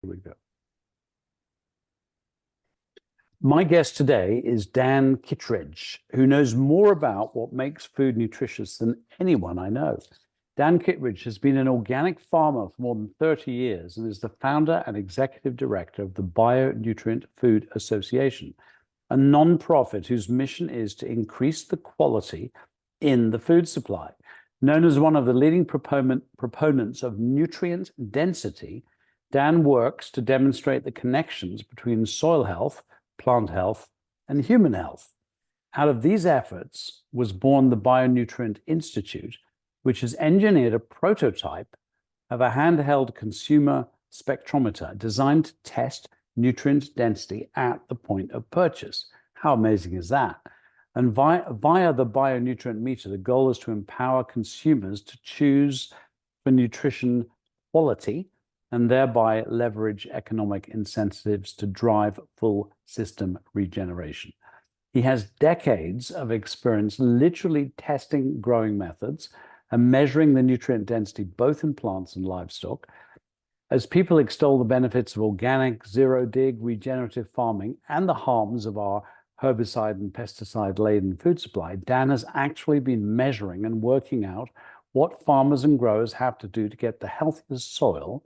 Here we go. My guest today is Dan Kittredge, who knows more about what makes food nutritious than anyone I know. Dan Kittredge has been an organic farmer for more than 30 years and is the founder and executive director of the Bionutrient Food Association, a nonprofit whose mission is to increase the quality in the food supply. Known as one of the leading proponents of nutrient density, Dan works to demonstrate the connections between soil health, plant health, and human health. Out of these efforts was born the Bionutrient Institute, which has engineered a prototype of a handheld consumer spectrometer designed to test nutrient density at the point of purchase. How amazing is that? And via the bionutrient meter, the goal is to empower consumers to choose for nutrition quality and thereby leverage economic incentives to drive full system regeneration. He has decades of experience literally testing growing methods and measuring the nutrient density both in plants and livestock. As people extol the benefits of organic, zero-dig, regenerative farming and the harms of our herbicide and pesticide-laden food supply, Dan has actually been measuring and working out what farmers and growers have to do to get the healthiest soil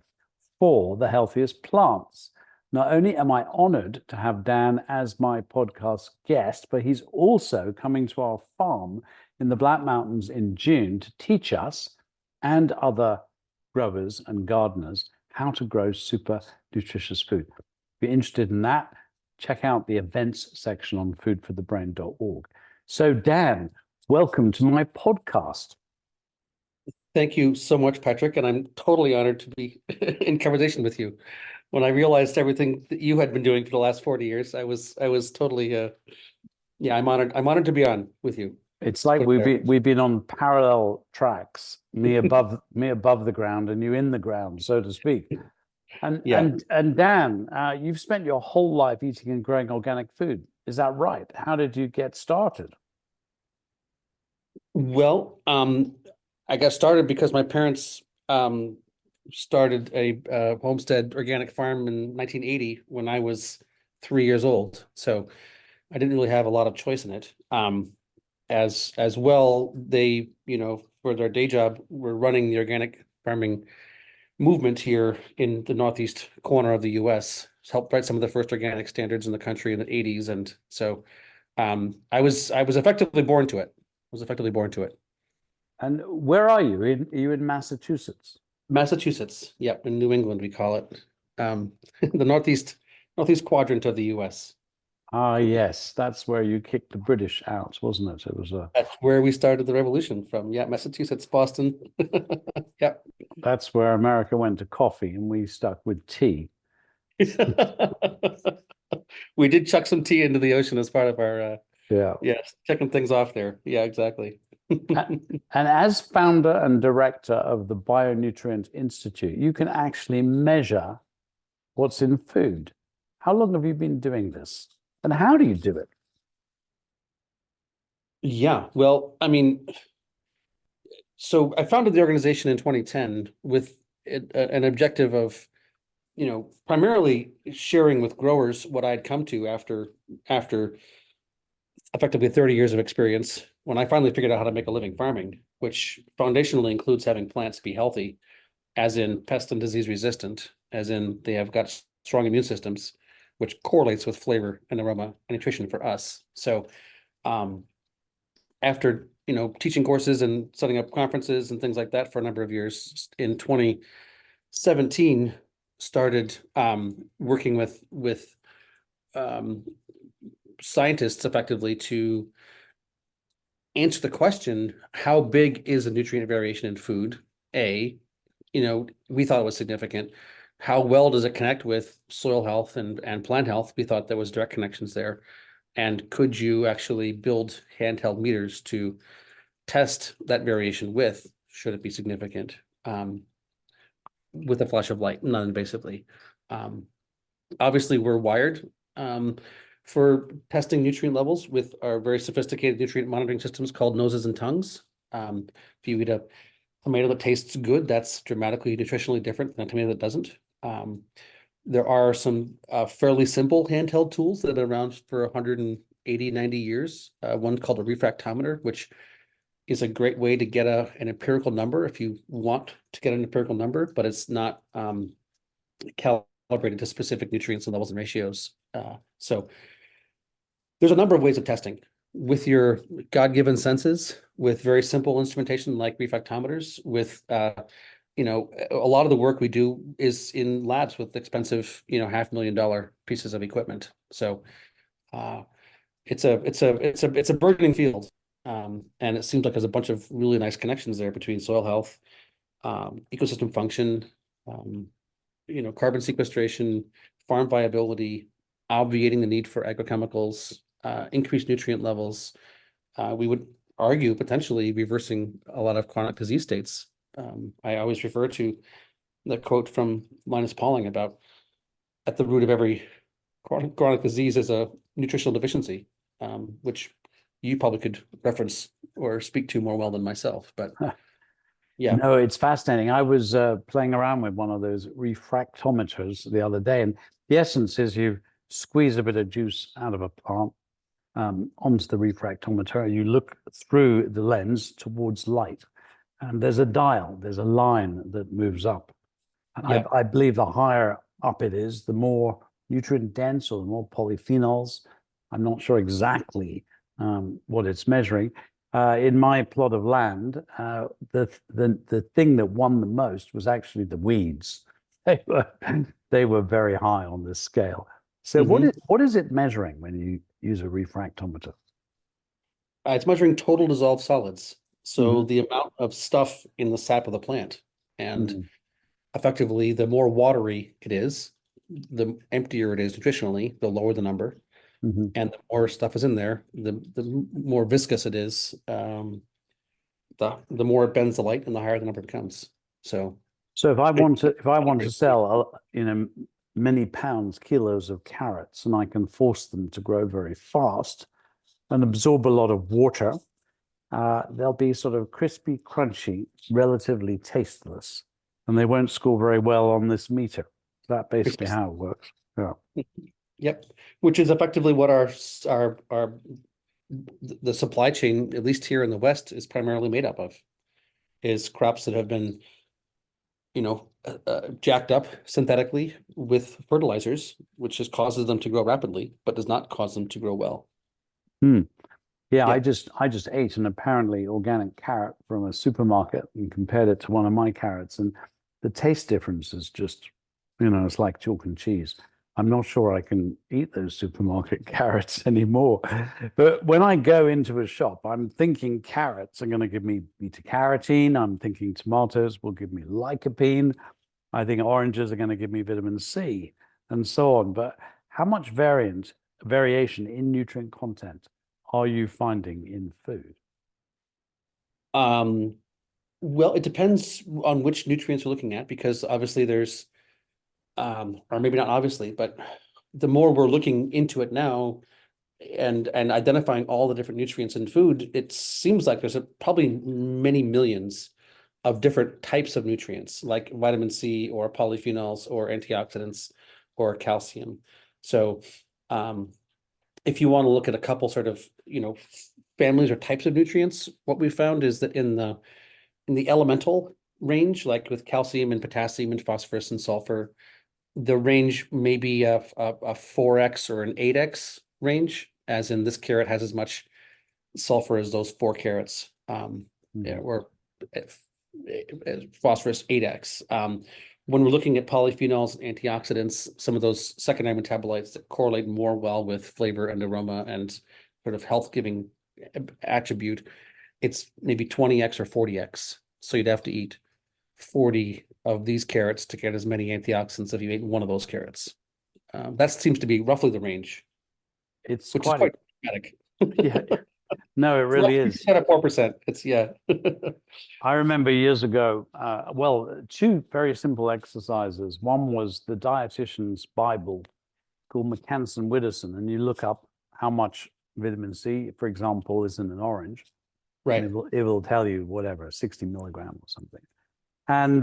for the healthiest plants. Not only am I honored to have Dan as my podcast guest, but he's also coming to our farm in the Black Mountains in June to teach us and other growers and gardeners how to grow super nutritious food. If you're interested in that, check out the events section on foodforthebrain.org. So Dan, welcome to my podcast. Thank you so much, Patrick, and I'm totally honored to be in conversation with you. When I realized everything that you had been doing for the last 40 years, I was totally I'm honored to be on with you. It's like we've been on parallel tracks, me above the ground and you in the ground, so to speak. And Dan, you've spent your whole life eating and growing organic food. Is that right? How did you get started? Well, I got started because my parents started a homestead organic farm in 1980 when I was 3 years old. So I didn't really have a lot of choice in it. As well, they, for their day job, were running the organic farming movement here in the northeast corner of the U.S. Helped write some of the first organic standards in the country in the 80s, and so I was effectively born to it. And where are you? Are you in Massachusetts? Massachusetts, yep, in New England we call it, the northeast quadrant of the U.S. Ah, yes, that's where you kicked the British out, wasn't it? That's where we started the revolution from. Yeah, Massachusetts, Boston. Yep. That's where America went to coffee and we stuck with tea. We did chuck some tea into the ocean as part of our yeah, checking things off there. Yeah, exactly. And as founder and director of the Bionutrient Institute, you can actually measure what's in food. How long have you been doing this? And how do you do it? Yeah, well, I mean, so I founded the organization in 2010 with an objective of, primarily sharing with growers what I'd come to after effectively 30 years of experience when I finally figured out how to make a living farming, which foundationally includes having plants be healthy, as in pest and disease resistant, as in they have got strong immune systems, which correlates with flavor and aroma and nutrition for us. So after teaching courses and setting up conferences and things like that for a number of years, in 2017 started working with scientists effectively to answer the question, how big is the nutrient variation in food? We thought it was significant. How well does it connect with soil health and plant health? We thought there was direct connections there. And could you actually build handheld meters to test that variation with, should it be significant, with a flash of light, non-invasively? Obviously, we're wired for testing nutrient levels with our very sophisticated nutrient monitoring systems called noses and tongues. If you eat a tomato that tastes good, that's dramatically nutritionally different than a tomato that doesn't. There are some fairly simple handheld tools that have been around for 180, 90 years. One called a refractometer, which is a great way to get an empirical number if you want to get an empirical number, but it's not calibrated to specific nutrients and levels and ratios. So there's a number of ways of testing with your God-given senses, with very simple instrumentation like refractometers, with a lot of the work we do is in labs with expensive, $500,000 pieces of equipment. So it's a burgeoning field. And it seems like there's a bunch of really nice connections there between soil health, ecosystem function, carbon sequestration, farm viability, obviating the need for agrochemicals, increased nutrient levels. We would argue potentially reversing a lot of chronic disease states. I always refer to the quote from Linus Pauling about at the root of every chronic disease is a nutritional deficiency, which you probably could reference or speak to more well than myself. But yeah. No, it's fascinating. I was playing around with one of those refractometers the other day, and the essence is you squeeze a bit of juice out of a plant onto the refractometer, and you look through the lens towards light. And there's a dial, there's a line that moves up. And Yeah. I believe the higher up it is, the more nutrient dense or the more polyphenols. I'm not sure exactly what it's measuring. In my plot of land, the thing that won the most was actually the weeds. They were very high on this scale. So what is it measuring when you use a refractometer? It's measuring total dissolved solids. So the amount of stuff in the sap of the plant. And effectively, the more watery it is, the emptier it is nutritionally, the lower the number. And the more stuff is in there, the more viscous it is, the more it bends the light and the higher the number becomes. So if I want to sell many pounds, kilos of carrots, and I can force them to grow very fast and absorb a lot of water, they'll be sort of crispy, crunchy, relatively tasteless, and they won't score very well on this meter. That's basically how it works. Yeah. Yep, which is effectively what the supply chain, at least here in the West, is primarily made up of, is crops that have been, jacked up synthetically with fertilizers, which just causes them to grow rapidly, but does not cause them to grow well. Yeah, I just ate an apparently organic carrot from a supermarket and compared it to one of my carrots, and the taste difference is just, it's like chalk and cheese. I'm not sure I can eat those supermarket carrots anymore. But when I go into a shop, I'm thinking carrots are going to give me beta carotene. I'm thinking tomatoes will give me lycopene. I think oranges are going to give me vitamin C, and so on. But how much variation in nutrient content are you finding in food? Well, it depends on which nutrients you're looking at, because obviously there's, or maybe not obviously, but the more we're looking into it now and identifying all the different nutrients in food, it seems like there's probably many millions of different types of nutrients, like vitamin C or polyphenols or antioxidants or calcium. So if you want to look at a couple sort of, families or types of nutrients, what we found is that in the elemental range, like with calcium and potassium and phosphorus and sulfur, the range may be a 4x or an 8x range, as in this carrot has as much sulfur as those 4 carrots, or phosphorus 8x. When we're looking at polyphenols and antioxidants, some of those secondary metabolites that correlate more well with flavor and aroma and sort of health-giving attribute, it's maybe 20x or 40x. So you'd have to eat 40 of these carrots to get as many antioxidants if you ate one of those carrots. That seems to be roughly the range. Which is quite dramatic. Yeah. No, it really is. 4%. It's I remember years ago, two very simple exercises. One was the dietitian's Bible called McCanson-Widdowson, and you look up how much vitamin C, for example, is in an orange. Right. And it will tell you whatever, 60 milligram or something. And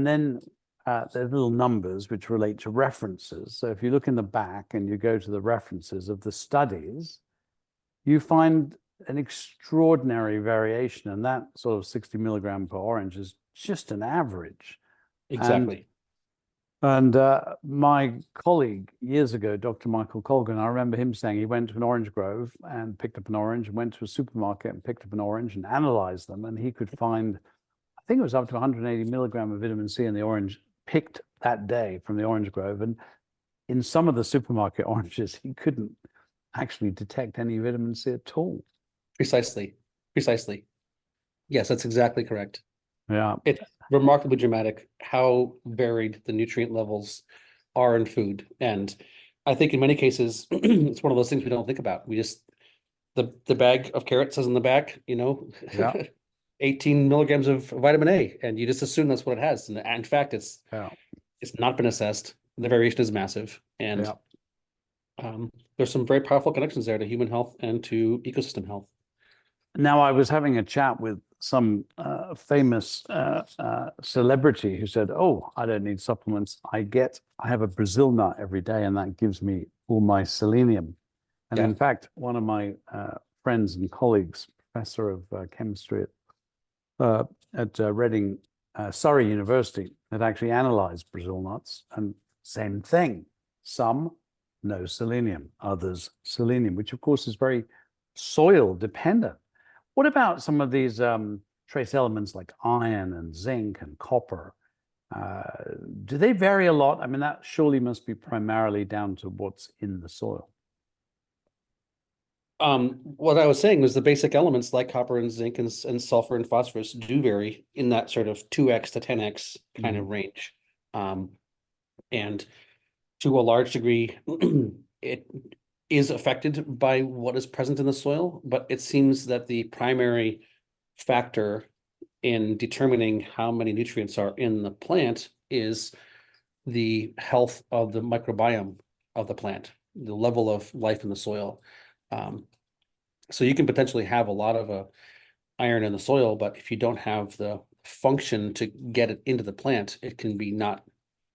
then there's little numbers which relate to references. So if you look in the back and you go to the references of the studies, you find an extraordinary variation. And that sort of 60 milligram per orange is just an average. Exactly. And my colleague years ago, Dr. Michael Colgan, I remember him saying he went to an orange grove and picked up an orange, and went to a supermarket and picked up an orange and analyzed them. And he could find, I think it was up to 180 milligram of vitamin C in the orange picked that day from the orange grove. And in some of the supermarket oranges, he couldn't actually detect any vitamin C at all. Precisely. Precisely. Yes, that's exactly correct. Yeah. It's remarkably dramatic how varied the nutrient levels are in food. And I think in many cases, it's one of those things we don't think about. We just, the bag of carrots says on the back, Yeah. 18 milligrams of vitamin A, and you just assume that's what it has. And in fact, it's not been assessed. The variation is massive. And there's some very powerful connections there to human health and to ecosystem health. Now, I was having a chat with some famous celebrity who said, "Oh, I don't need supplements. I have a Brazil nut every day, and that gives me all my selenium." And in fact, one of my friends and colleagues, professor of chemistry at Reading, Surrey University, had actually analyzed Brazil nuts, and same thing. Some no selenium, others selenium, which of course is very soil dependent. What about some of these trace elements like iron and zinc and copper? Do they vary a lot? I mean, that surely must be primarily down to what's in the soil. What I was saying was the basic elements like copper and zinc and sulfur and phosphorus do vary in that sort of 2x to 10x kind of range. And to a large degree, it is affected by what is present in the soil, but it seems that the primary factor in determining how many nutrients are in the plant is the health of the microbiome of the plant, the level of life in the soil. So you can potentially have a lot of iron in the soil, but if you don't have the function to get it into the plant, it can be not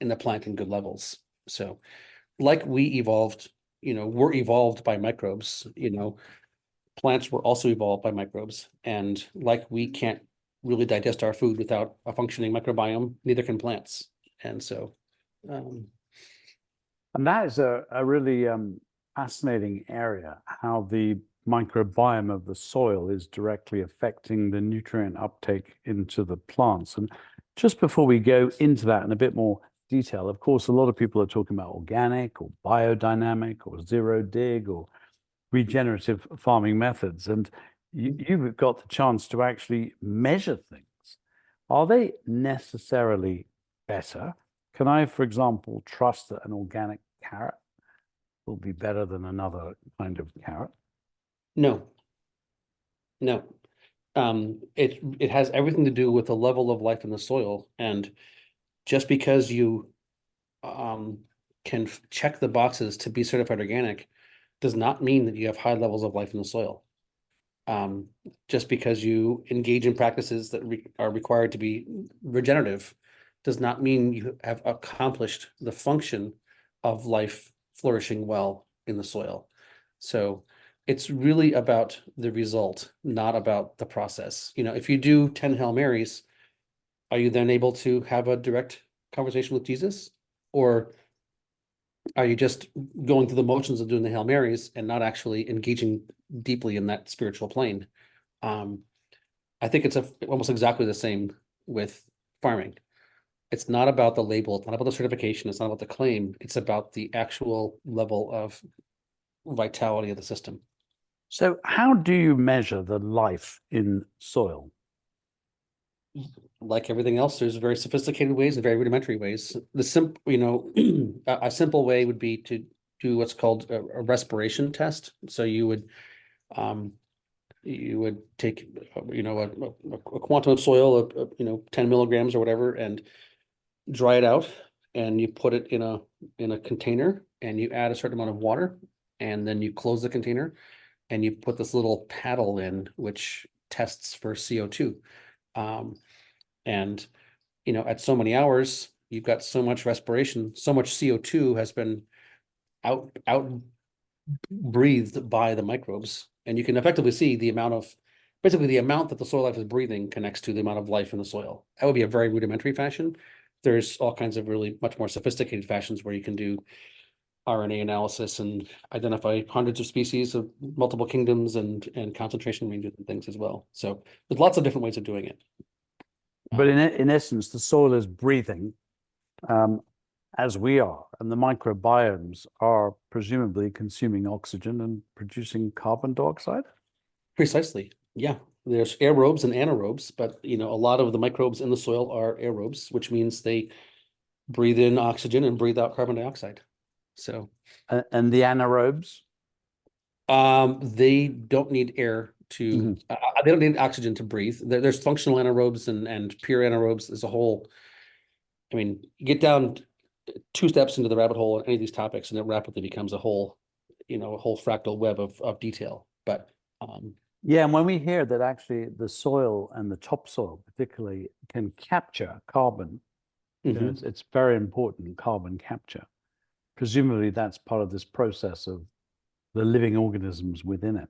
in the plant in good levels. So like we evolved, we're evolved by microbes, plants were also evolved by microbes. And like we can't really digest our food without a functioning microbiome, neither can plants. And so. And that is a really fascinating area, how the microbiome of the soil is directly affecting the nutrient uptake into the plants. And just before we go into that in a bit more detail, of course, a lot of people are talking about organic or biodynamic or zero dig or regenerative farming methods. And you've got the chance to actually measure things. Are they necessarily better? Can I, for example, trust that an organic carrot will be better than another kind of carrot? No. It has everything to do with the level of life in the soil. And just because you can check the boxes to be certified organic does not mean that you have high levels of life in the soil. Just because you engage in practices that are required to be regenerative does not mean you have accomplished the function of life flourishing well in the soil. So it's really about the result, not about the process. If you do 10 Hail Marys, are you then able to have a direct conversation with Jesus? Or are you just going through the motions of doing the Hail Marys and not actually engaging deeply in that spiritual plane? I think it's almost exactly the same with farming. It's not about the label, it's not about the certification, it's not about the claim, it's about the actual level of vitality of the system. So how do you measure the life in soil? Like everything else, there's very sophisticated ways and very rudimentary ways. A simple way would be to do what's called a respiration test. So you would take a quantum of soil, 10 milligrams or whatever, and dry it out, and you put it in a container, and you add a certain amount of water, and then you close the container, and you put this little paddle in which tests for CO2. And at so many hours, you've got so much respiration, so much CO2 has been out breathed by the microbes, and you can effectively see the amount of, basically the amount that the soil life is breathing connects to the amount of life in the soil. That would be a very rudimentary fashion. There's all kinds of really much more sophisticated fashions where you can do RNA analysis and identify hundreds of species of multiple kingdoms and concentration ranges and things as well. So there's lots of different ways of doing it. But in essence, the soil is breathing as we are, and the microbiomes are presumably consuming oxygen and producing carbon dioxide. Precisely. Yeah. There's aerobes and anaerobes, but a lot of the microbes in the soil are aerobes, which means they breathe in oxygen and breathe out carbon dioxide. So And the anaerobes? They don't need air to they don't need oxygen to breathe. There's functional anaerobes and pure anaerobes as a whole. I mean, you get down 2 steps into the rabbit hole on any of these topics, and it rapidly becomes a whole fractal web of detail. But yeah, and when we hear that actually the soil and the topsoil particularly can capture carbon, it's very important, carbon capture. Presumably that's part of this process of the living organisms within it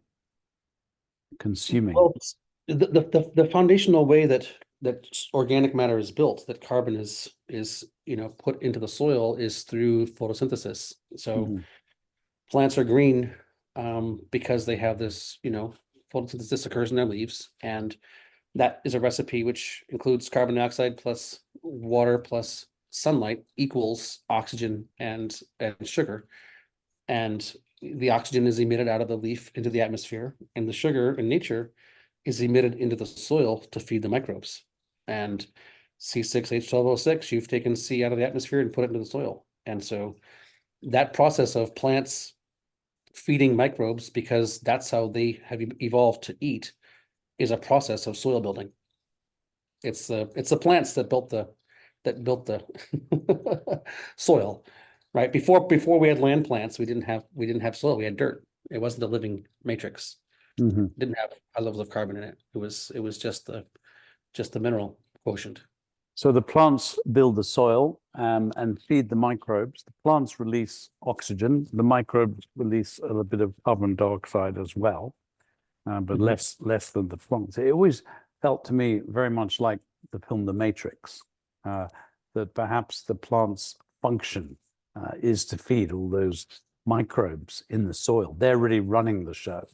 consuming. Well, the foundational way that organic matter is built, that carbon is put into the soil, is through photosynthesis. So plants are green because they have this, photosynthesis occurs in their leaves, and that is a recipe which includes carbon dioxide plus water plus sunlight equals oxygen and sugar. And the oxygen is emitted out of the leaf into the atmosphere, and the sugar in nature is emitted into the soil to feed the microbes. And C6H12O6, you've taken C out of the atmosphere and put it into the soil. And so that process of plants feeding microbes, because that's how they have evolved to eat, is a process of soil building. It's the plants that built the soil, right? Before we had land plants, we didn't have soil. We had dirt. It wasn't a living matrix. It didn't have high levels of carbon in it. It was just the mineral quotient. So the plants build the soil and feed the microbes. The plants release oxygen. The microbes release a little bit of carbon dioxide as well, but less than the plants. It always felt to me very much like the film The Matrix, that perhaps the plant's function is to feed all those microbes in the soil. They're really running the show.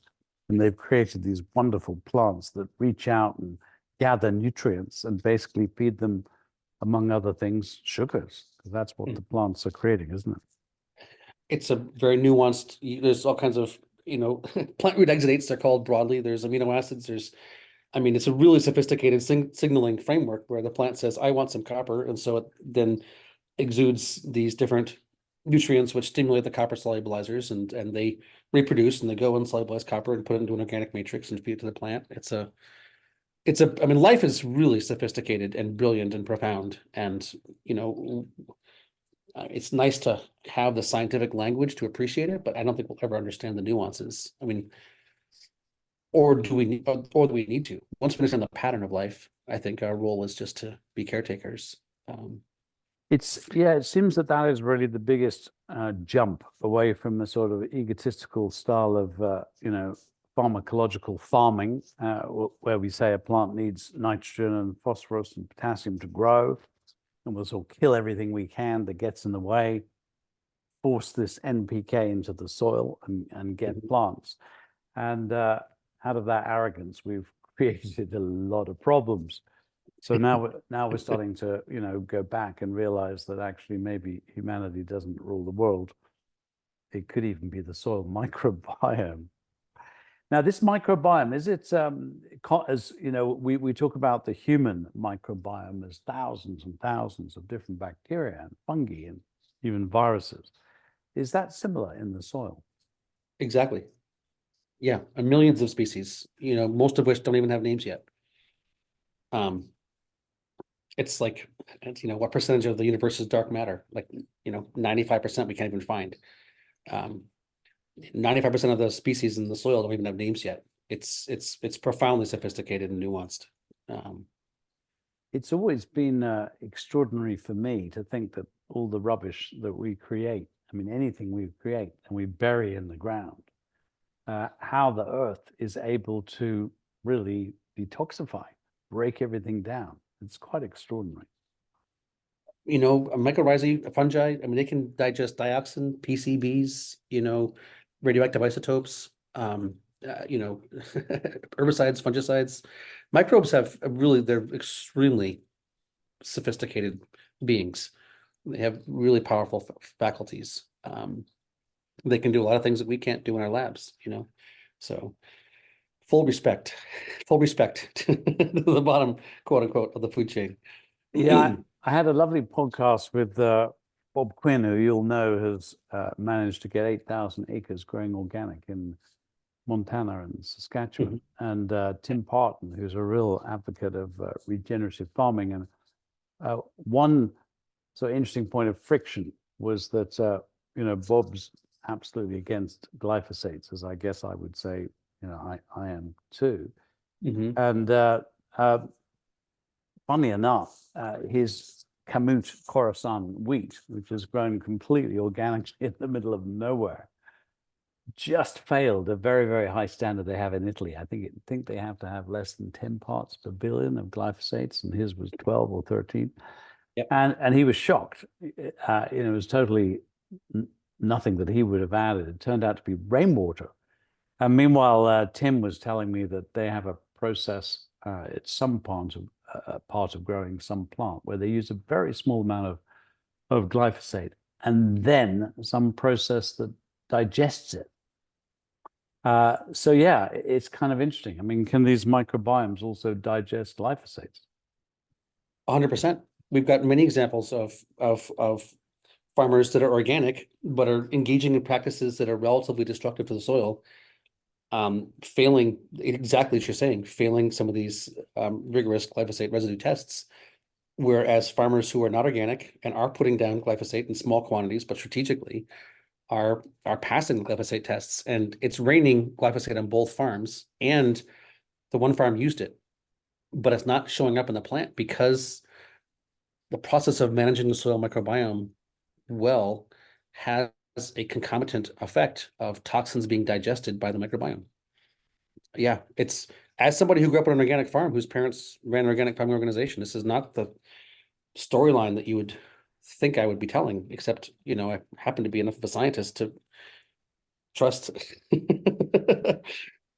And they've created these wonderful plants that reach out and gather nutrients and basically feed them, among other things, sugars, because that's what the plants are creating, isn't it? It's a very nuanced, there's all kinds of, plant root exudates, they're called broadly. There's amino acids, it's a really sophisticated signaling framework where the plant says, I want some copper. And so it then exudes these different nutrients which stimulate the copper solubilizers, and they reproduce, and they go and solubilize copper and put it into an organic matrix and feed it to the plant. Life is really sophisticated and brilliant and profound. And, it's nice to have the scientific language to appreciate it, but I don't think we'll ever understand the nuances. Or do we need to? Once we understand the pattern of life, I think our role is just to be caretakers. It seems that is really the biggest jump away from the sort of egotistical style of pharmacological farming, where we say a plant needs nitrogen and phosphorus and potassium to grow, and we'll sort of kill everything we can that gets in the way, force this NPK into the soil and get plants. And out of that arrogance, we've created a lot of problems. So now we're starting to, go back and realize that actually maybe humanity doesn't rule the world. It could even be the soil microbiome. Now, this microbiome, is it, as we talk about the human microbiome as thousands and thousands of different bacteria and fungi and even viruses. Is that similar in the soil? Exactly. Yeah, and millions of species, most of which don't even have names yet. It's like, what percentage of the universe is dark matter? Like, 95% we can't even find. 95% of the species in the soil don't even have names yet. It's profoundly sophisticated and nuanced. it's always been extraordinary for me to think that all the rubbish that we create, I mean, anything we create and we bury in the ground, how the earth is able to really detoxify, break everything down. It's quite extraordinary. You know, mycorrhizae, fungi, I mean, they can digest dioxin, PCBs, you know, radioactive isotopes, you know, herbicides, fungicides. Microbes have they're extremely sophisticated beings. They have really powerful faculties. They can do a lot of things that we can't do in our labs, you know. So full respect to the bottom, quote unquote, of the food chain. Yeah, I had a lovely podcast with Bob Quinn, who you'll know has managed to get 8,000 acres growing organic in Montana and Saskatchewan, and Tim Parton, who's a real advocate of regenerative farming. And one sort of interesting point of friction was that, you know, Bob's absolutely against glyphosates, as I guess I would say, you know, I am too. And funny enough, his Kamut Khorasan wheat, which is grown completely organically in the middle of nowhere, just failed a very, very high standard they have in Italy. I think they have to have less than 10 parts per billion of glyphosates, and his was 12 or 13. Yep. And he was shocked. You know, it was totally nothing that he would have added. It turned out to be rainwater. And meanwhile, Tim was telling me that they have a process at some part of growing some plant where they use a very small amount of glyphosate and then some process that digests it. So yeah, it's kind of interesting. I mean, can these microbiomes also digest glyphosates? 100%. We've got many examples of farmers that are organic, but are engaging in practices that are relatively destructive to the soil, failing exactly what you're saying, failing some of these rigorous glyphosate residue tests. Whereas farmers who are not organic and are putting down glyphosate in small quantities, but strategically, are passing the glyphosate tests. And it's raining glyphosate on both farms, and the one farm used it, but it's not showing up in the plant because the process of managing the soil microbiome well has a concomitant effect of toxins being digested by the microbiome. Yeah, it's, as somebody who grew up on an organic farm whose parents ran an organic farming organization, this is not the storyline that you would think I would be telling, except, you know, I happen to be enough of a scientist to trust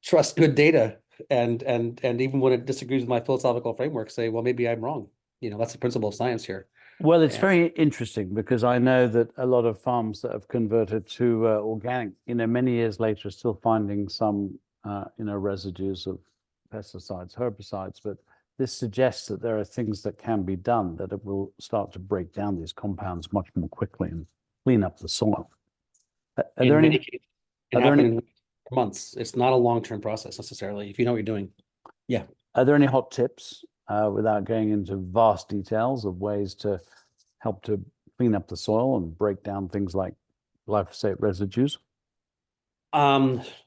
trust good data, and even when it disagrees with my philosophical framework, say, well, maybe I'm wrong. You know, that's the principle of science here. Well, it's very interesting because I know that a lot of farms that have converted to organic, you know, many years later are still finding some, you know, residues of pesticides, herbicides, but this suggests that there are things that can be done that it will start to break down these compounds much more quickly and clean up the soil. Are there In many any? cases, it Are there happened any? in months. It's not a long-term process necessarily, if you know what you're doing. Yeah. Are there any hot tips, without going into vast details, of ways to help to clean up the soil and break down things like glyphosate residues?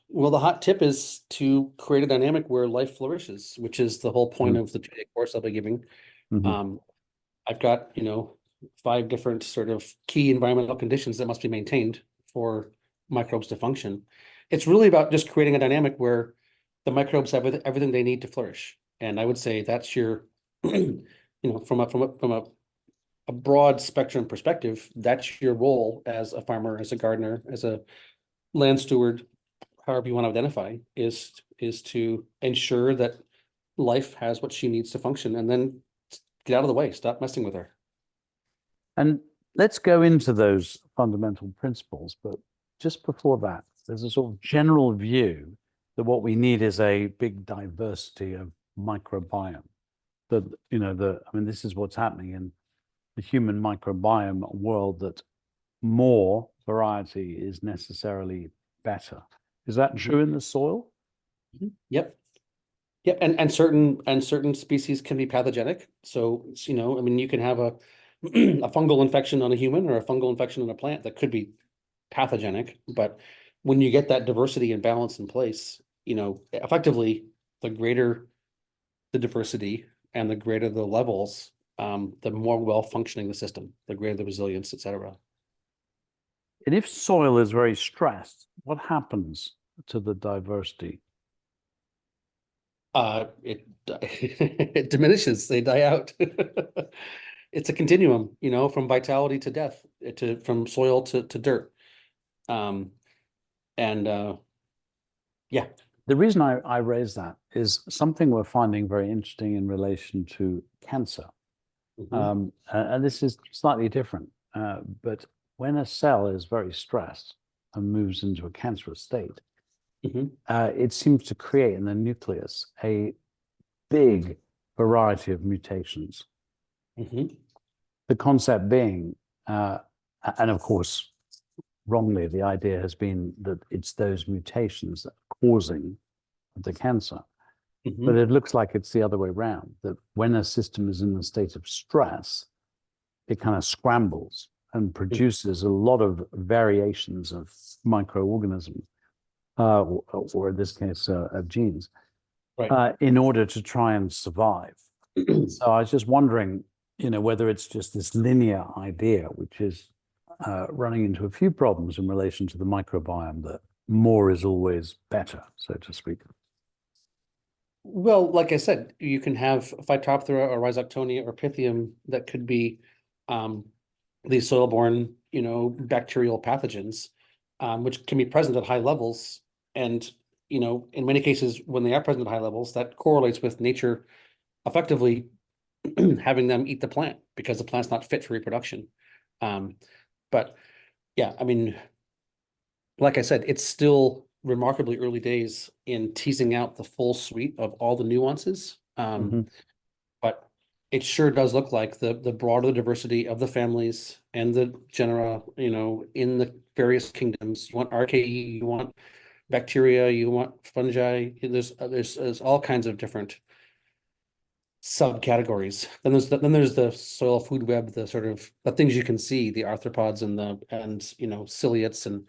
Well, the hot tip is to create a dynamic where life flourishes, which is the whole point of the 2-day course I'll be giving. Mhm. I've got, you know, 5 different sort of key environmental conditions that must be maintained for microbes to function. It's really about just creating a dynamic where the microbes have everything they need to flourish. And I would say that's your, you know, from a broad spectrum perspective, that's your role as a farmer, as a gardener, as a land steward, however you want to identify, is to ensure that life has what she needs to function, and then get out of the way, stop messing with her. And let's go into those fundamental principles. But just before that, there's a sort of general view that what we need is a big diversity of microbiome. That, you know, I mean, this is what's happening in the human microbiome world, that more variety is necessarily better. Is that true in the soil? Yep. Yep. And certain species can be pathogenic. So, you know, I mean, you can have a a fungal infection on a human or a fungal infection on a plant that could be pathogenic. But when you get that diversity and balance in place, you know, effectively, the greater the diversity, and the greater the levels, the more well-functioning the system, the greater the resilience, et cetera. And if soil is very stressed, what happens to the diversity? It it diminishes, they die out. It's a continuum, from vitality to death, from soil to dirt. And yeah. The reason I raise that is something we're finding very interesting in relation to cancer. And this is slightly different, but when a cell is very stressed and moves into a cancerous state, it seems to create in the nucleus a big variety of mutations. The concept being, and of course, wrongly, the idea has been that it's those mutations that are causing the cancer. But it looks like it's the other way around, that when a system is in a state of stress, it kind of scrambles and produces a lot of variations of microorganisms, or in this case, of genes, in order to try and survive. So I was just wondering, whether it's just this linear idea, which is running into a few problems in relation to the microbiome, that more is always better, so to speak. Well, like I said, you can have Phytophthora or Rhizoctonia or Pythium that could be these soil-borne, bacterial pathogens, which can be present at high levels. And, in many cases, when they are present at high levels, that correlates with nature effectively having them eat the plant because the plant's not fit for reproduction. But yeah, I mean, like I said, it's still remarkably early days in teasing out the full suite of all the nuances. But it sure does look like the broader the diversity of the families and the genera, in the various kingdoms. You want RKE, you want bacteria, you want fungi. There's all kinds of different subcategories. Then there's the soil food web, the sort of the things you can see, the arthropods and ciliates and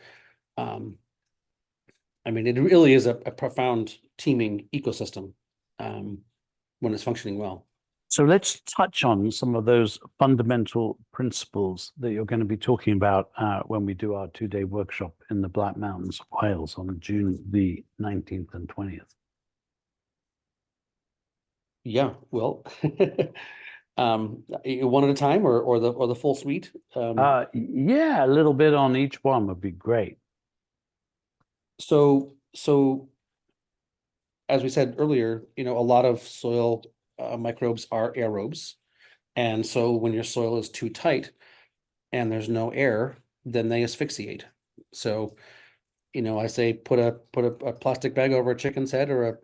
I mean, it really is a profound teeming ecosystem when it's functioning well. So let's touch on some of those fundamental principles that you're going to be talking about when we do our 2-day workshop in the Black Mountains of Wales on June the 19th and 20th. Yeah, well, one at a time or the full suite? Yeah, a little bit on each one would be great. So as we said earlier, a lot of soil microbes are aerobes. And so when your soil is too tight and there's no air, then they asphyxiate. So, I say put a plastic bag over a chicken's head or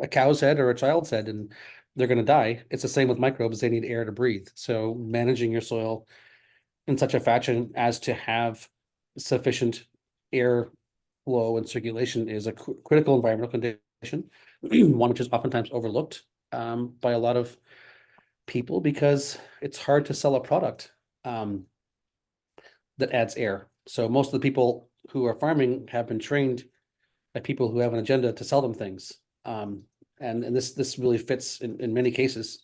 a cow's head or a child's head, and they're going to die. It's the same with microbes. They need air to breathe. So managing your soil in such a fashion as to have sufficient air flow and circulation is a critical environmental condition, one which is oftentimes overlooked by a lot of people because it's hard to sell a product that adds air. So most of the people who are farming have been trained by people who have an agenda to sell them things. And this really fits in many cases.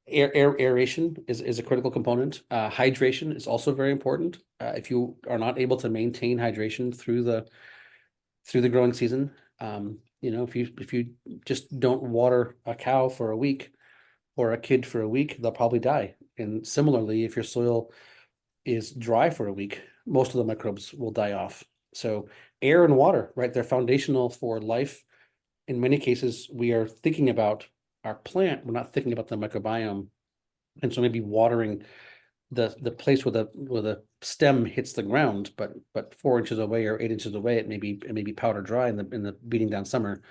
Aeration is a critical component. Hydration is also very important. If you are not able to maintain hydration through the growing season, if you just don't water a cow for a week or a kid for a week, they'll probably die. And similarly, if your soil is dry for a week, most of the microbes will die off. So air and water, right? They're foundational for life. In many cases, we are thinking about our plant. We're not thinking about the microbiome. And so maybe watering the place where the stem hits the ground, but 4 inches away or 8 inches away, it may be powder dry in the beating down summer.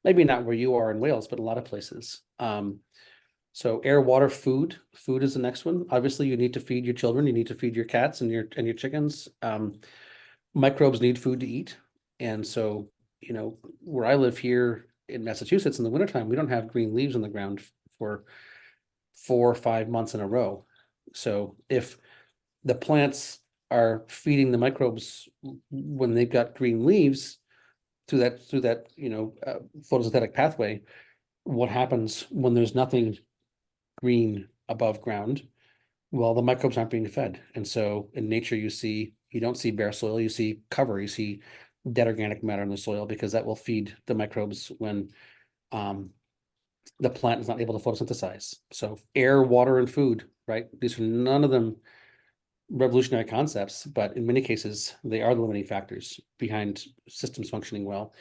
Maybe not where you are in Wales, but a lot of places. So air, water, food. Food is the next one. Obviously, you need to feed your children. You need to feed your cats and your chickens. Microbes need food to eat. And so, where I live here in Massachusetts in the wintertime, we don't have green leaves on the ground for 4 or 5 months in a row. So if the plants are feeding the microbes when they've got green leaves through that photosynthetic pathway, what happens when there's nothing green above ground? Well, the microbes aren't being fed. And so in nature, you don't see bare soil, you see cover, you see dead organic matter in the soil, because that will feed the microbes when the plant is not able to photosynthesize. So air, water, and food, right? These are none of them revolutionary concepts, but in many cases, they are the limiting factors behind systems functioning well.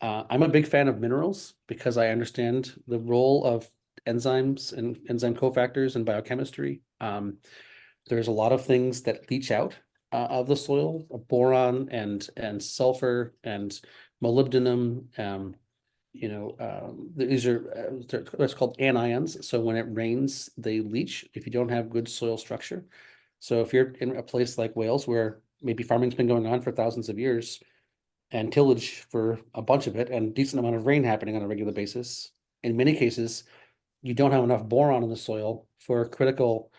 I'm a big fan of minerals because I understand the role of enzymes and enzyme cofactors in biochemistry. There's a lot of things that leach out of the soil, boron and sulfur and molybdenum. These are what's called anions. So when it rains, they leach if you don't have good soil structure. So if you're in a place like Wales, where maybe farming's been going on for thousands of years, and tillage for a bunch of it, and decent amount of rain happening on a regular basis, in many cases, you don't have enough boron in the soil for critical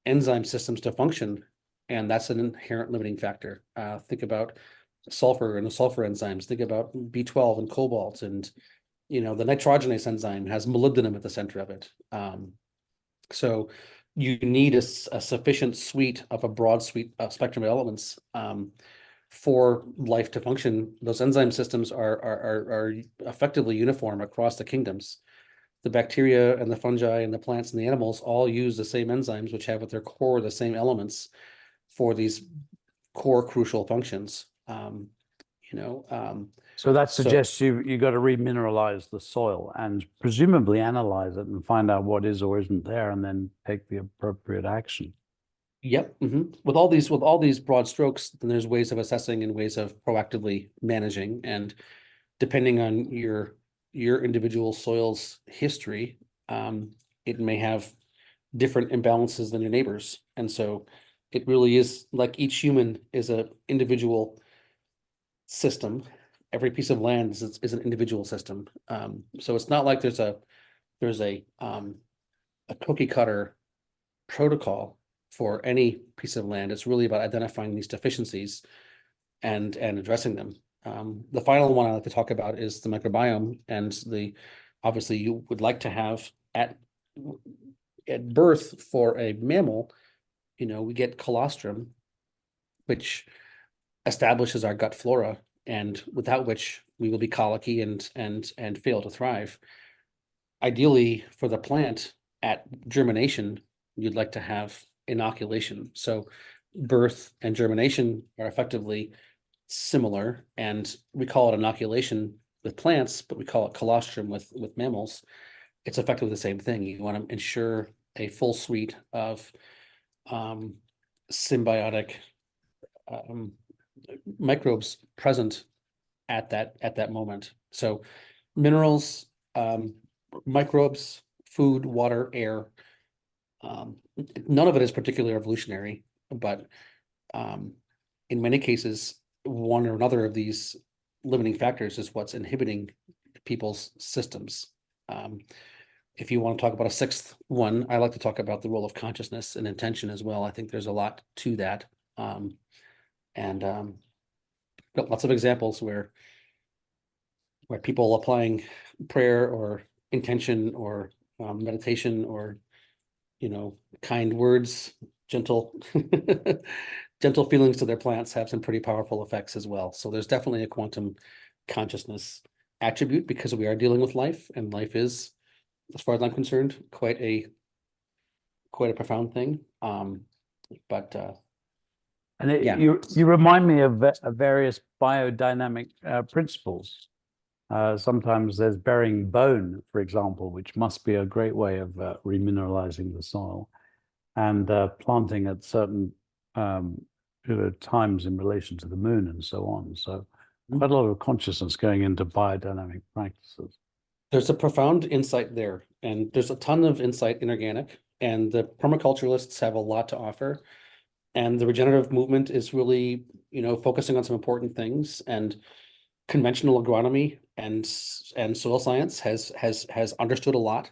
enzyme systems to function, and that's an inherent limiting factor. Think about sulfur and the sulfur enzymes. Think about B12 and cobalt, and the nitrogenase enzyme has molybdenum at the center of it. So you need a sufficient suite of a broad suite of spectrum of elements for life to function. Those enzyme systems are effectively uniform across the kingdoms. The bacteria and the fungi and the plants and the animals all use the same enzymes, which have at their core the same elements for these core crucial functions. So that So suggests you got to remineralize the soil and presumably analyze it and find out what is or isn't there, and then take the appropriate action. yep. With all these broad strokes, then there's ways of assessing and ways of proactively managing, and depending on your individual soil's history, it may have different imbalances than your neighbors. And so it really is like each human is a individual system. Every piece of land is an individual system. So it's not like there's a cookie cutter protocol for any piece of land. It's really about identifying these deficiencies and addressing them. The final one I like to talk about is the microbiome, and obviously you would like to have at birth for a mammal, we get colostrum, which establishes our gut flora, and without which we will be colicky and fail to thrive. Ideally, for the plant at germination, you'd like to have inoculation. So birth and germination are effectively similar, and we call it inoculation with plants, but we call it colostrum with mammals. It's effectively the same thing. You want to ensure a full suite of symbiotic microbes present at that moment. So minerals, microbes, food, water, air. None of it is particularly revolutionary, but in many cases, one or another of these limiting factors is what's inhibiting people's systems. If you want to talk about a sixth one, I like to talk about the role of consciousness and intention as well. I think there's a lot to that. Got lots of examples where people applying prayer or intention or meditation or kind words, gentle gentle feelings to their plants have some pretty powerful effects as well. So there's definitely a quantum consciousness attribute, because we are dealing with life, and life is, as far as I'm concerned, quite a profound thing. Yeah. You remind me of various biodynamic principles. Sometimes there's burying bone, for example, which must be a great way of remineralizing the soil, and planting at certain times in relation to the moon and so on. So quite a lot of consciousness going into biodynamic practices. There's a profound insight there, and there's a ton of insight in organic, and the permaculturalists have a lot to offer. And the regenerative movement is really, focusing on some important things, and conventional agronomy and soil science has understood a lot.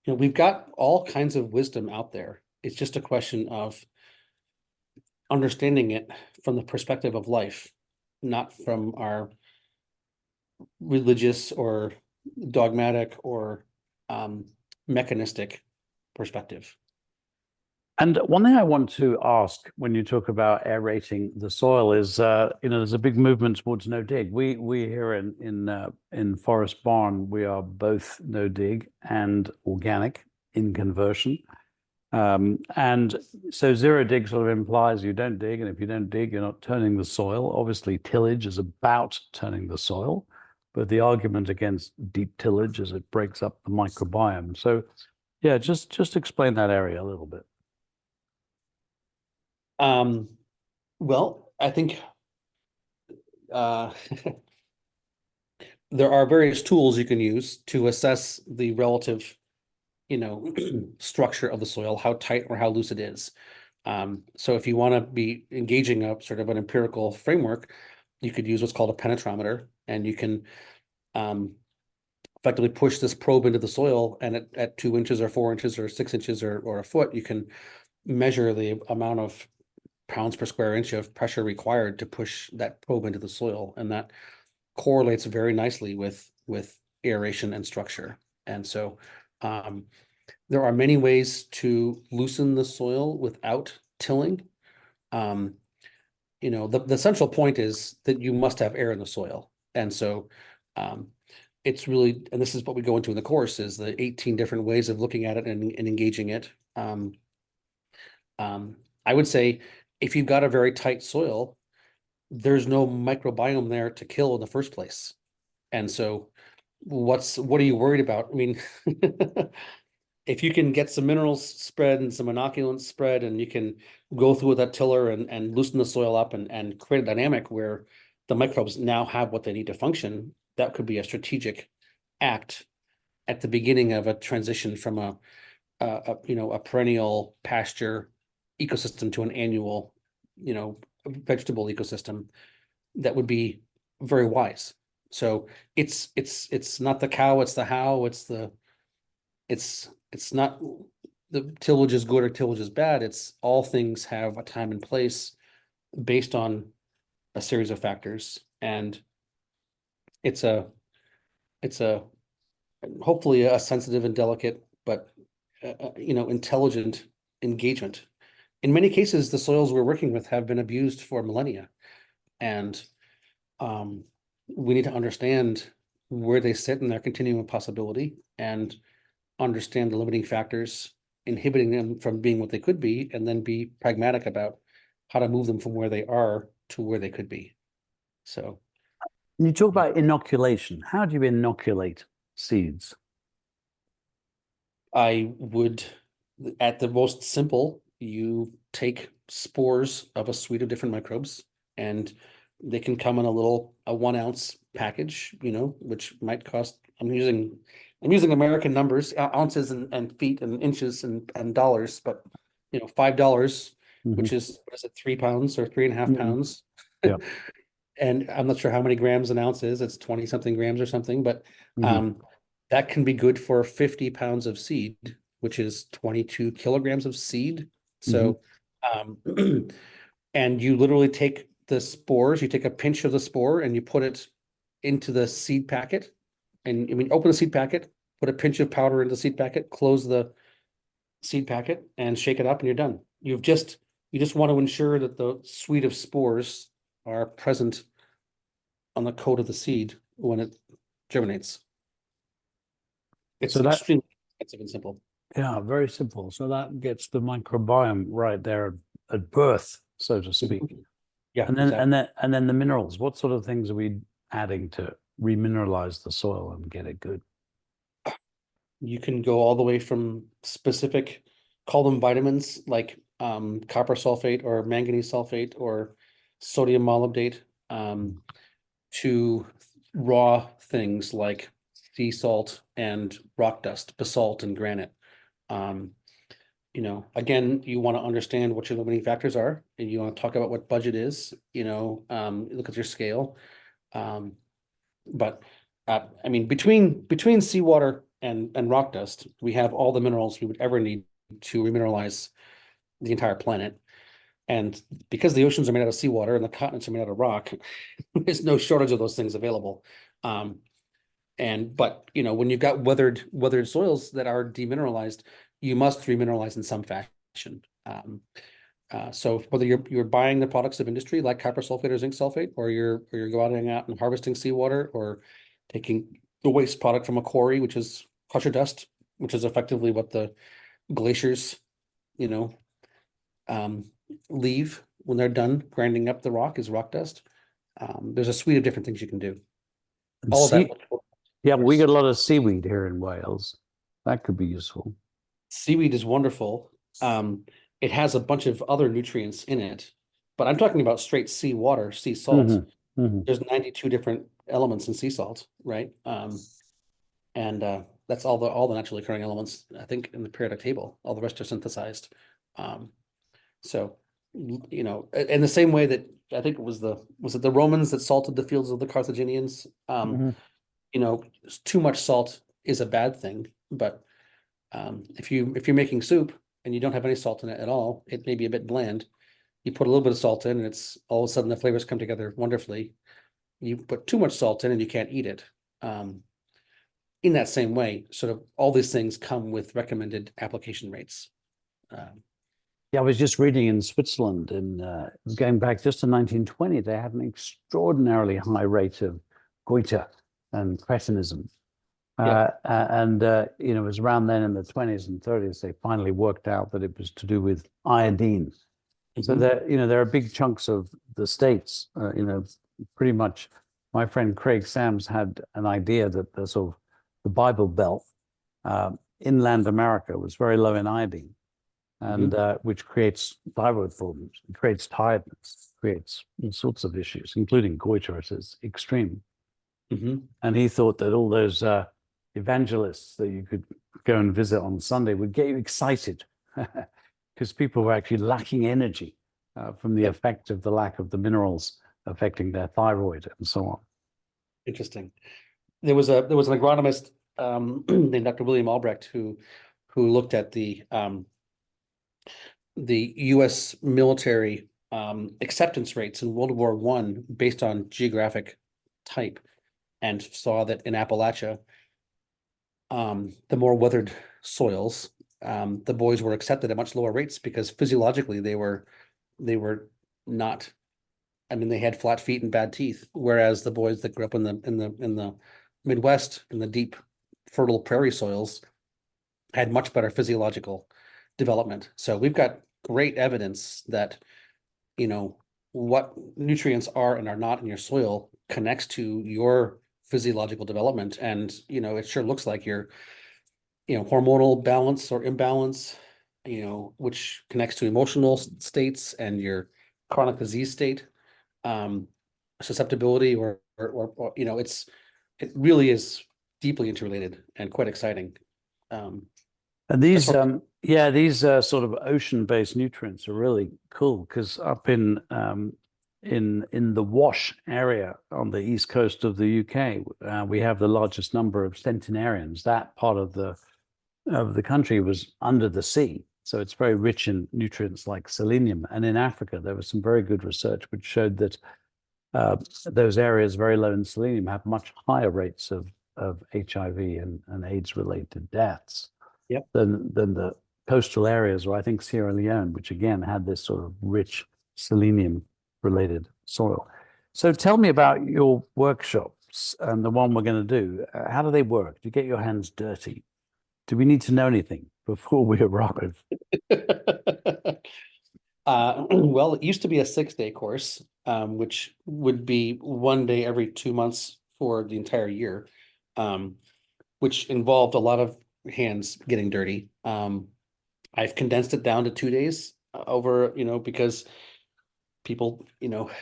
We've got all kinds of wisdom out there. It's just a question of understanding it from the perspective of life, not from our religious or dogmatic or mechanistic perspective. And one thing I want to ask when you talk about aerating the soil is, there's a big movement towards no dig. We here in Forest Barn, we are both no dig and organic in conversion. And so zero dig sort of implies you don't dig, and if you don't dig, you're not turning the soil. Obviously, tillage is about turning the soil, but the argument against deep tillage is it breaks up the microbiome. So, yeah, just explain that area a little bit. Well, I think uh, there are various tools you can use to assess the relative, structure of the soil, how tight or how loose it is. So if you want to be engaging a sort of an empirical framework, you could use what's called a penetrometer, and you can effectively push this probe into the soil, and at 2 inches or 4 inches or 6 inches or a foot, you can measure the amount of pounds per square inch of pressure required to push that probe into the soil, and that correlates very nicely with aeration and structure. And so there are many ways to loosen the soil without tilling. The central point is that you must have air in the soil. And so it's really, and this is what we go into in the course, is the 18 different ways of looking at it and engaging it. I would say if you've got a very tight soil, there's no microbiome there to kill in the first place. And so what are you worried about? I mean, if you can get some minerals spread and some inoculants spread, and you can go through with that tiller and loosen the soil up and create a dynamic where the microbes now have what they need to function, that could be a strategic act at the beginning of a transition from a perennial pasture ecosystem to an annual, vegetable ecosystem. That would be very wise. So it's not the cow, it's the how, it's not the tillage is good or tillage is bad. It's all things have a time and place based on a series of factors. And it's a hopefully a sensitive and delicate, but intelligent engagement. In many cases, the soils we're working with have been abused for millennia, and we need to understand where they sit in their continuum of possibility and understand the limiting factors inhibiting them from being what they could be, and then be pragmatic about how to move them from where they are to where they could be. So You talk about inoculation. How do you inoculate seeds? I would, at the most simple, you take spores of a suite of different microbes, and they can come in a 1 ounce package, which might cost, I'm using American numbers, ounces and feet and inches and dollars, but $5, which is, what is it, 3 pounds or 3.5 pounds? Yeah. And I'm not sure how many grams an ounce is. It's 20 something grams or something, but that can be good for 50 pounds of seed, which is 22 kilograms of seed. So, and you literally take the spores, you take a pinch of the spore and you put it into the seed packet. And open the seed packet, put a pinch of powder into the seed packet, close the seed packet and shake it up, and you're done. You just want to ensure that the suite of spores are present on the coat of the seed when it germinates. It's extremely expensive and simple. Yeah, very simple. So that gets the microbiome right there at birth, so to speak. Yeah, and then exactly. and then the minerals. What sort of things are we adding to remineralize the soil and get it good? You can go all the way from specific, call them vitamins, like copper sulfate or manganese sulfate or sodium molybdate, to raw things like sea salt and rock dust, basalt and granite. Again, you want to understand what your limiting factors are, and you want to talk about what budget is, look at your scale. But between seawater and rock dust, we have all the minerals we would ever need to remineralize the entire planet. And because the oceans are made out of seawater and the continents are made out of rock, there's no shortage of those things available. But when you've got weathered soils that are demineralized, you must remineralize in some fashion. So whether you're buying the products of industry like copper sulfate or zinc sulfate, or you're going out and harvesting seawater, or taking the waste product from a quarry, which is crusher dust, which is effectively what the glaciers, leave when they're done grinding up the rock, is rock dust. There's a suite of different things you can do. And All of that. yeah, we get a lot of seaweed here in Wales. That could be useful. Seaweed is wonderful. It has a bunch of other nutrients in it, but I'm talking about straight sea water, sea salt. There's 92 different elements in sea salt, right? And that's all the naturally occurring elements, I think, in the periodic table. All the rest are synthesized. So, in the same way that I think it was the Romans that salted the fields of the Carthaginians. Too much salt is a bad thing, but if you're making soup and you don't have any salt in it at all, it may be a bit bland. You put a little bit of salt in, and it's all of a sudden the flavors come together wonderfully. You put too much salt in, and you can't eat it. In that same way, sort of all these things come with recommended application rates. Yeah, I was just reading in Switzerland, going back just to 1920, they had an extraordinarily high rate of goiter and cretinism. It was around then in the 20s and 30s, they finally worked out that it was to do with iodine. So there are big chunks of the states, pretty much. My friend Craig Sams had an idea that the Bible Belt, inland America, was very low in iodine, and which creates thyroid problems, it creates tiredness, creates all sorts of issues, including goiter at its extreme. And he thought that all those evangelists that you could go and visit on Sunday would get you excited because people were actually lacking energy from the effect of the lack of the minerals affecting their thyroid and so on. Interesting. There was an agronomist named Dr. William Albrecht who looked at the U.S. military acceptance rates in World War I based on geographic type, and saw that in Appalachia, the more weathered soils, the boys were accepted at much lower rates because physiologically they were not. I mean, they had flat feet and bad teeth, whereas the boys that grew up in the Midwest, in the deep, fertile prairie soils, had much better physiological development. So we've got great evidence that what nutrients are and are not in your soil connects to your physiological development, and it sure looks like your hormonal balance or imbalance, which connects to emotional states and your chronic disease state, susceptibility, or it really is deeply interrelated and quite exciting. And these sort of ocean-based nutrients are really cool because up in the Wash area on the east coast of the UK, we have the largest number of centenarians. That part of the country was under the sea, so it's very rich in nutrients like selenium. And in Africa, there was some very good research which showed that those areas very low in selenium have much higher rates of HIV and AIDS-related deaths than the coastal areas, or I think Sierra Leone, which again had this sort of rich selenium-related soil. So tell me about your workshops and the one we're going to do. How do they work? Do you get your hands dirty? Do we need to know anything before we arrive? Well, it used to be a 6-day course, which would be 1 day every 2 months for the entire year, which involved a lot of hands getting dirty. I've condensed it down to 2 days over, because people,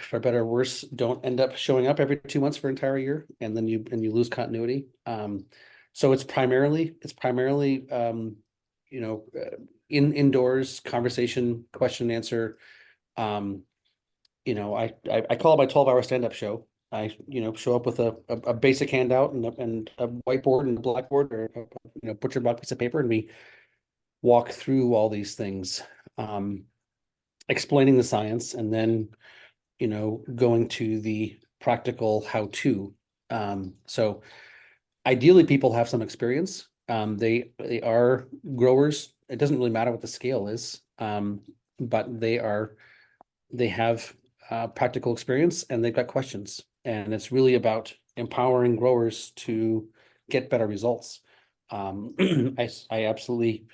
for better or worse, don't end up showing up every 2 months for an entire year, and then you lose continuity. So it's primarily indoors, conversation, question and answer. I call it my 12-hour stand-up show. I show up with a basic handout and a whiteboard and a blackboard, or butcher block piece of paper, and we walk through all these things, explaining the science, and then going to the practical how-to. So ideally people have some experience. They are growers. It doesn't really matter what the scale is, but they have practical experience and they've got questions. And it's really about empowering growers to get better results. I absolutely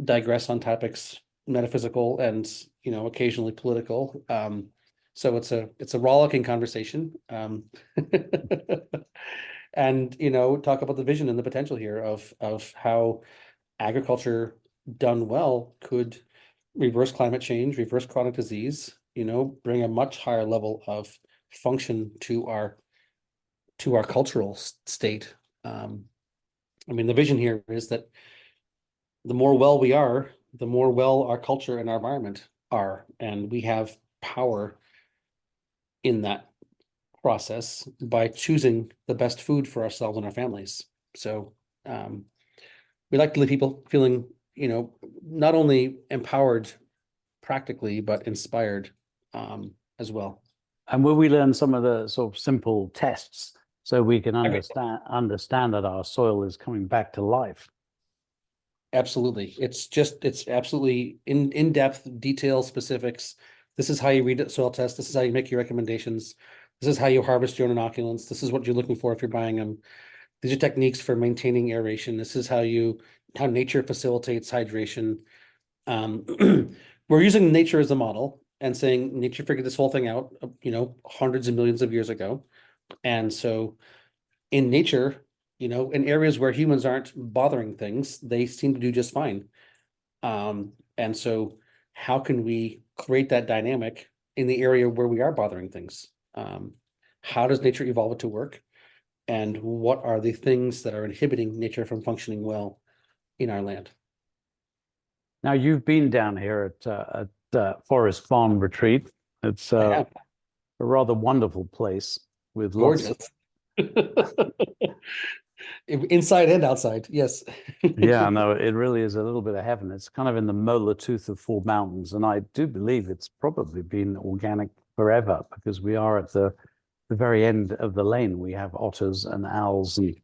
digress on topics metaphysical and occasionally political. So it's a rollicking conversation. And talk about the vision and the potential here of how agriculture done well could reverse climate change, reverse chronic disease, bring a much higher level of function to our cultural state. I mean, the vision here is that the more well we are, the more well our culture and our environment are, and we have power in that process by choosing the best food for ourselves and our families. So we like to leave people feeling, not only empowered practically, but inspired as well. And will we learn some of the sort of simple tests so we can Okay. understand that our soil is coming back to life? Absolutely. It's absolutely in-depth detail specifics. This is how you read a soil test. This is how you make your recommendations. This is how you harvest your own inoculants. This is what you're looking for if you're buying them. These are techniques for maintaining aeration. This is how nature facilitates hydration. We're using nature as a model and saying nature figured this whole thing out, hundreds of millions of years ago. And so in nature, in areas where humans aren't bothering things, they seem to do just fine. And so how can we create that dynamic in the area where we are bothering things? How does nature evolve it to work? And what are the things that are inhibiting nature from functioning well in our land? Now, you've been down here at Forest Farm Retreat. It's a rather wonderful place with lots of, Gorgeous. Inside and outside, yes. yeah, no, it really is a little bit of heaven. It's kind of in the molar tooth of four mountains. And I do believe it's probably been organic forever because we are at the very end of the lane. We have otters and owls and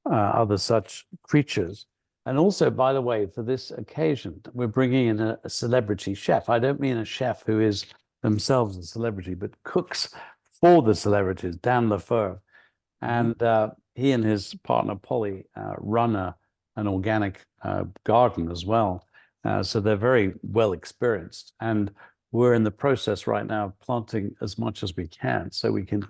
other such creatures. And also, by the way, for this occasion, we're bringing in a celebrity chef. I don't mean a chef who is themselves a celebrity, but cooks for the celebrities, Dan Lefeur. And he and his partner, Polly, run an organic garden as well. So they're very well experienced. And we're in the process right now of planting as much as we can so we can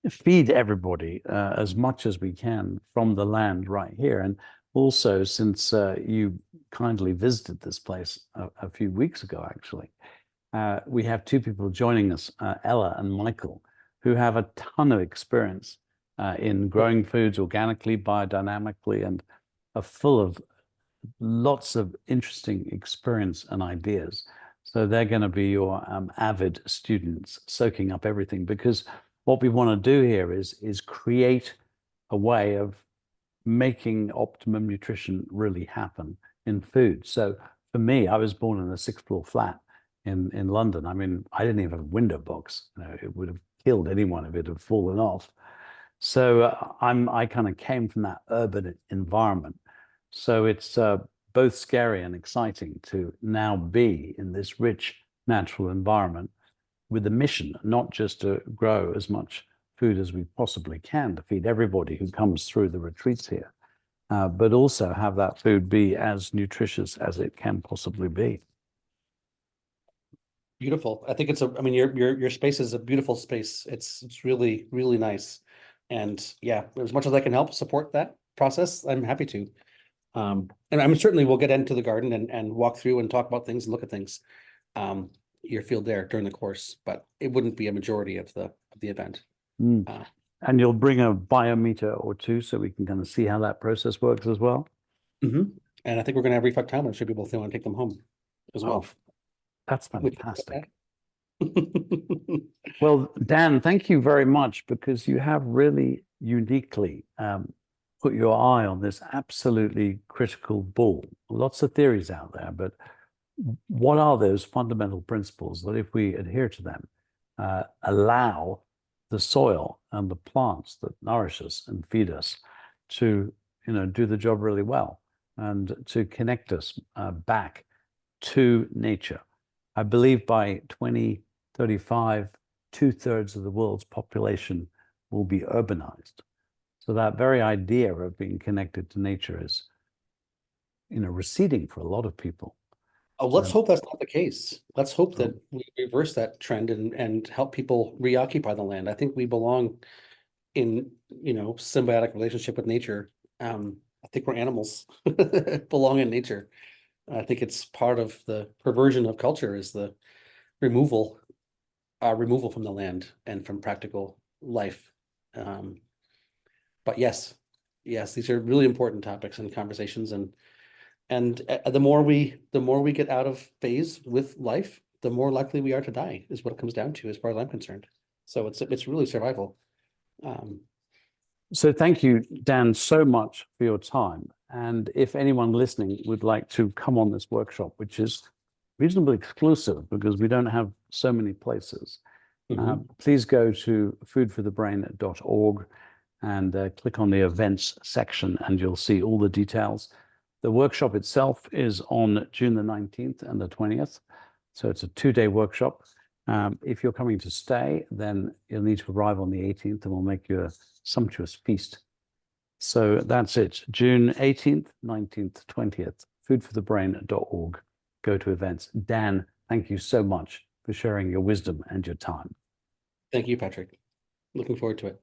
feed everybody as much as we can from the land right here. And also, since you kindly visited this place a few weeks ago, actually, we have two people joining us, Ella and Michael, who have a ton of experience in growing foods organically, biodynamically, and are full of lots of interesting experience and ideas. So they're going to be your avid students, soaking up everything, because what we want to do here is create a way of making optimum nutrition really happen in food. So for me, I was born in a sixth-floor flat in London. I mean, I didn't even have a window box. It would have killed anyone if it had fallen off. So I kind of came from that urban environment. So it's both scary and exciting to now be in this rich natural environment with a mission, not just to grow as much food as we possibly can to feed everybody who comes through the retreats here, but also have that food be as nutritious as it can possibly be. Beautiful. I think I mean, your space is a beautiful space. It's really, really nice. And yeah, as much as I can help support that process, I'm happy to. And I'm certainly we'll get into the garden and walk through and talk about things and look at things, your field there during the course, but it wouldn't be a majority of the event. And you'll bring a biometer or two so we can kind of see how that process works as well. And I think we're going to have reflect time. I'm sure people want to take them home as well. That's fantastic. Well, Dan, thank you very much because you have really uniquely put your eye on this absolutely critical bull. Lots of theories out there, but what are those fundamental principles that if we adhere to them, allow the soil and the plants that nourish us and feed us to do the job really well and to connect us back to nature. I believe by 2035, 2/3 of the world's population will be urbanized. So that very idea of being connected to nature is, receding for a lot of people. Oh, let's hope that's not the case. Let's hope that we reverse that trend and help people reoccupy the land. I think we belong in, symbiotic relationship with nature. I think we're animals, belong in nature. I think it's part of the perversion of culture is the removal from the land and from practical life. But yes, these are really important topics and conversations, and the more we get out of phase with life, the more likely we are to die, is what it comes down to, as far as I'm concerned. So it's really survival. So thank you, Dan, so much for your time. And if anyone listening would like to come on this workshop, which is reasonably exclusive because we don't have so many places, please go to foodforthebrain.org and click on the events section, and you'll see all the details. The workshop itself is on June the 19th and the 20th. So it's a 2-day workshop. If you're coming to stay, then you'll need to arrive on the 18th and we'll make you a sumptuous feast. So that's it. June 18th, 19th, 20th, foodforthebrain.org. Go to events. Dan, thank you so much for sharing your wisdom and your time. Thank you, Patrick. Looking forward to it.